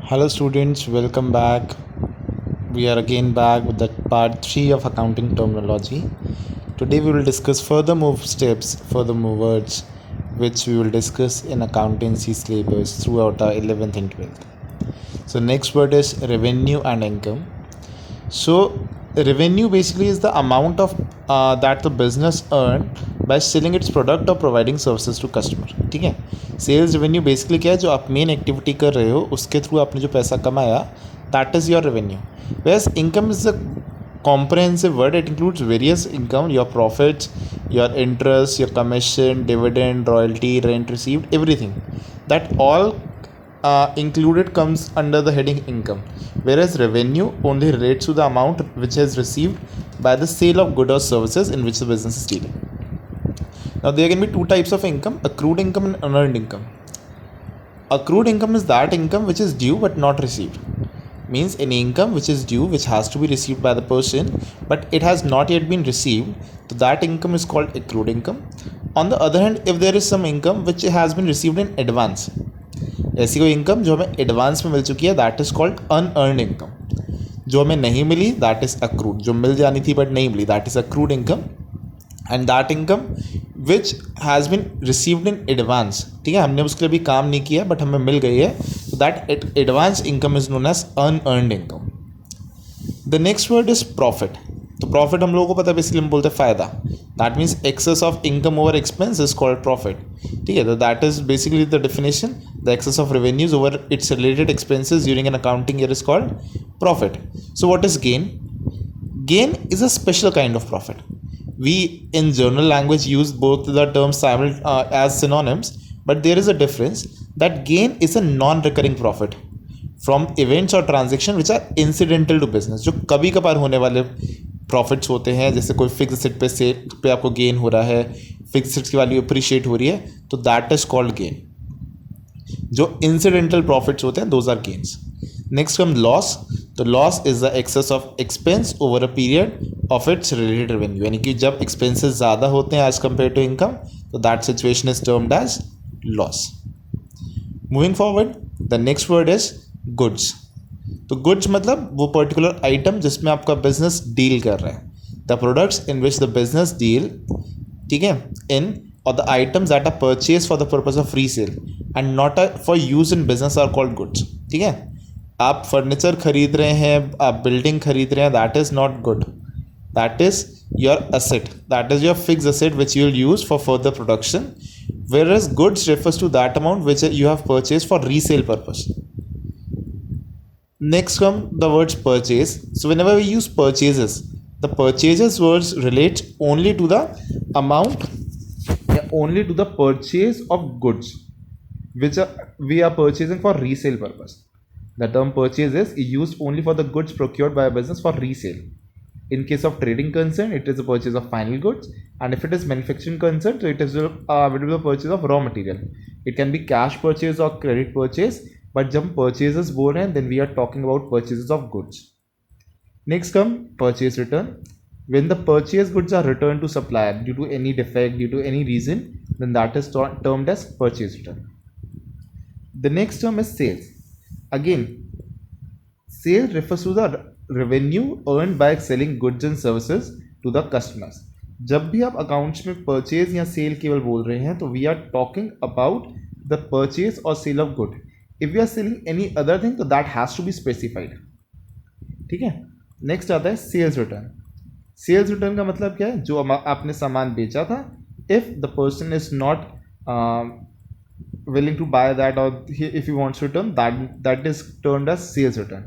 Hello, students, welcome back. We are again back with the part 3 of accounting terminology. Today, we will discuss further move steps, further move words, which we will discuss in accountancy syllabus throughout our 11th and 12th. So, next word is revenue and income. So, revenue basically is the amount of that the business earn by selling its product or providing services to customer. ठीक है, sales revenue basically क्या है, जो आप main activity कर रहे हो उसके थ्रू आपने जो पैसा कमाया, that is your revenue. Whereas income is a comprehensive word. It includes various income, your profits, your interest, your commission, dividend, royalty, rent received, everything that all included comes under the heading income, whereas revenue only relates to the amount which is received by the sale of goods or services in which the business is dealing. Now there can be two types of income: accrued income and unearned income. Accrued income is that income which is due but not received. Means any income which is due, which has to be received by the person, but it has not yet been received, so that income is called accrued income. On the other hand, if there is some income which has been received in advance, ऐसी कोई income जो हमें advance में मिल चुकी है, that is called unearned income. जो हमें नहीं मिली, दैट इज अक्रूड. जो मिल जानी थी बट नहीं मिली, that is accrued income. And that income which has been received in advance, ठीक है, हमने उसके लिए भी काम नहीं किया बट हमें मिल गई है, तो that advance income is known as unearned income. The next word is profit. तो प्रॉफिट हम लोगों को पता है, बेसिकली हम बोलते हैं फ़ायदा. That means excess of income over expense is called profit. ठीक है, तो that is basically the definition. The excess of revenues over its related expenses during an accounting year is called profit. So what is gain? Gain is a special kind of profit. We in journal language use both the terms as synonyms, but there is a difference that gain is a non-recurring profit from events or transaction which are incidental to business. जो कभी कभार होने वाले profits होते हैं, जैसे कोई fix asset पे सेल पे आपको गेन हो रहा है, फिक्स एसेट्स की वैल्यू अप्रिशिएट हो रही है, तो दैट इज कॉल्ड गेन. जो इंसिडेंटल प्रॉफिट्स होते हैं, those are gains. Next come loss. तो loss is the excess of expense over a period of its related revenue. यानी कि जब एक्सपेंसेस ज़्यादा होते हैं एज कम्पेयर टू इनकम, तो that situation is termed as loss. Moving forward, the next word is goods. तो goods मतलब वो पर्टिकुलर आइटम जिसमें आपका बिजनेस डील कर रहा है. The products in which the business deal, ठीक है, इन और the items that are purchased for the purpose of resale and not for use in business are called goods. ठीक है, आप फर्नीचर खरीद रहे हैं, आप बिल्डिंग खरीद रहे हैं, that is not good. That is your asset, that is your fix asset which you will use for further production, whereas goods refers to that amount which you have purchased for resale purpose. Next come the words purchase. So whenever we use purchases, the purchases words relates only to the amount, only to the purchase of goods which we are purchasing for resale purpose. The term purchase is used only for the goods procured by a business for resale. In case of trading concern, it is a purchase of final goods, and if it is manufacturing concern, so it is a purchase of raw material. It can be cash purchase or credit purchase, but जब purchases बोल रहे हैं, then we are talking about purchases of goods. Next come purchase return. When the purchased goods are returned to supplier due to any defect, due to any reason, then that is termed as purchase return. The next term is sales. Again, sales refers to the revenue earned by selling goods and services to the customers. जब भी आप accounts में purchase या cell केवल बोल रहे हैं, तो we are talking about the purchase और sale of good. If you are selling any other thing, तो that has to be specified. ठीक है, नेक्स्ट आता है सेल्स रिटर्न. सेल्स रिटर्न का मतलब क्या है? जो आपने सामान बेचा था, if the person is not willing to buy that, or if he wants to return, that is termed as sales return.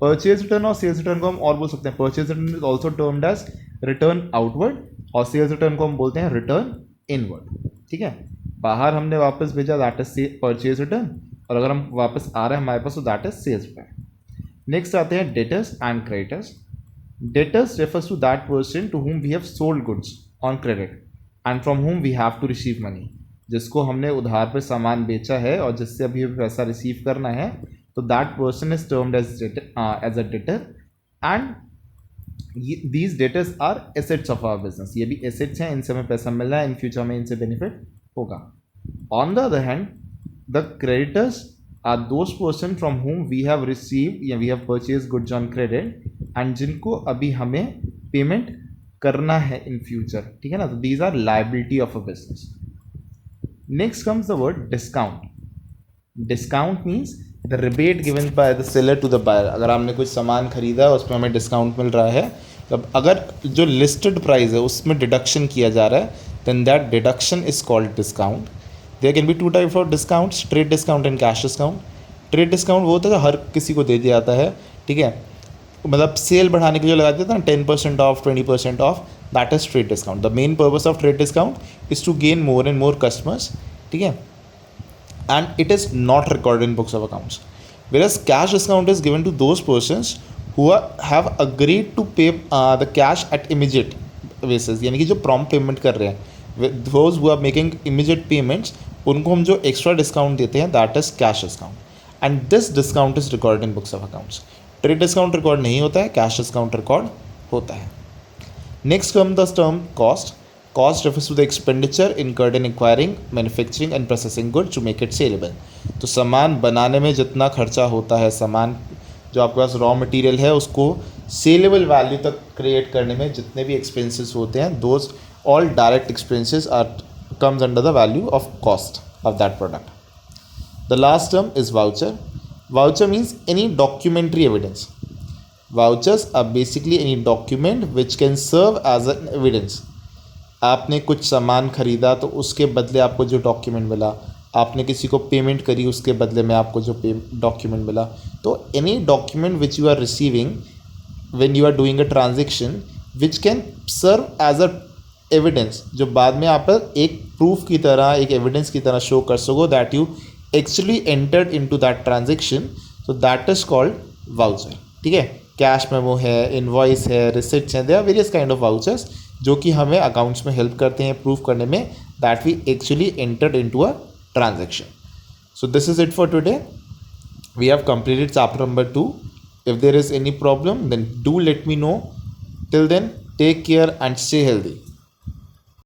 Purchase return और sales return को हम और बोल सकते हैं. Purchase return is also termed as return outward, और sales return को हम बोलते हैं return inward. ठीक है, बाहर हमने वापस भेजा, that is purchase return, और अगर हम वापस आ रहे हैं हमारे पास, तो that is sales return. Next आते हैं debtors and creditors. Debtors refers to that person to whom we have sold goods on credit and from whom we have to receive money. जिसको हमने उधार पे सामान बेचा है और जिससे अभी पैसा रिसीव करना है, तो that person is termed as a debtor. And these debtors are assets of our business. ये भी एसेट्स हैं, इनसे हमें पैसा मिल रहा है, इन फ्यूचर में इनसे बेनिफिट होगा. On the other hand, the creditors are those person from whom we have receive या we have purchase goods on credit and जिनको अभी हमें पेमेंट करना है इन फ्यूचर, ठीक है ना. तो these are liability of a business. Next comes the word discount. Discount means the rebate given by the seller to the buyer. अगर आपने कुछ सामान खरीदा है उसमें हमें डिस्काउंट मिल रहा है, तब अगर जो लिस्टेड प्राइस है उसमें डिडक्शन किया जा रहा है, then that deduction is called discount. There can be two type of discounts, trade discount and cash discount. Trade discount वो होता है जो हर किसी को दे दिया जाता है, ठीक है, मतलब सेल बढ़ाने के लिए लगा देता है ना, 10% off, 20% off, that is trade discount. The main purpose of trade discount is to gain more and more customers, ठीक है, and it is not recorded in books of accounts. Whereas cash discount is given to those persons who have agreed to pay the cash at immediate basis, यानी कि जो prompt payment कर रहे हैं, those who are making immediate payments, उनको हम जो extra discount देते हैं, that is cash discount, and this discount is recorded in books of accounts. Trade discount record नहीं होता है, cash discount record होता है. Next comes the term cost. Cost refers to the expenditure incurred in acquiring, manufacturing and processing goods to make it saleable. तो सामान बनाने में जितना खर्चा होता है, सामान जो आपके पास रॉ मटेरियल है उसको सेलेबल वैल्यू तक क्रिएट करने में जितने भी एक्सपेंसेस होते हैं, those all direct expenses are comes under the value of cost of that product. The last term is voucher. Voucher means any documentary evidence. Vouchers are basically any document which can serve as an evidence. आपने कुछ सामान खरीदा तो उसके बदले आपको जो document मिला, आपने किसी को पेमेंट करी उसके बदले में आपको जो डॉक्यूमेंट मिला, तो any document which you are receiving when you are doing a transaction which can serve as a evidence, जो बाद में आप एक प्रूफ की तरह, एक एविडेंस की तरह शो कर सको that you actually entered into that transaction, so that is called voucher. ठीक है, कैश मेमो है, इनवॉइस है, रिसिप्ट्स हैं, there are various kind of vouchers जो कि हमें अकाउंट्स में हेल्प करते हैं प्रूफ करने में that we actually entered into a transaction. So this is it for today. We have completed chapter number 2. If there is any problem, then do let me know. Till then, take care and stay healthy.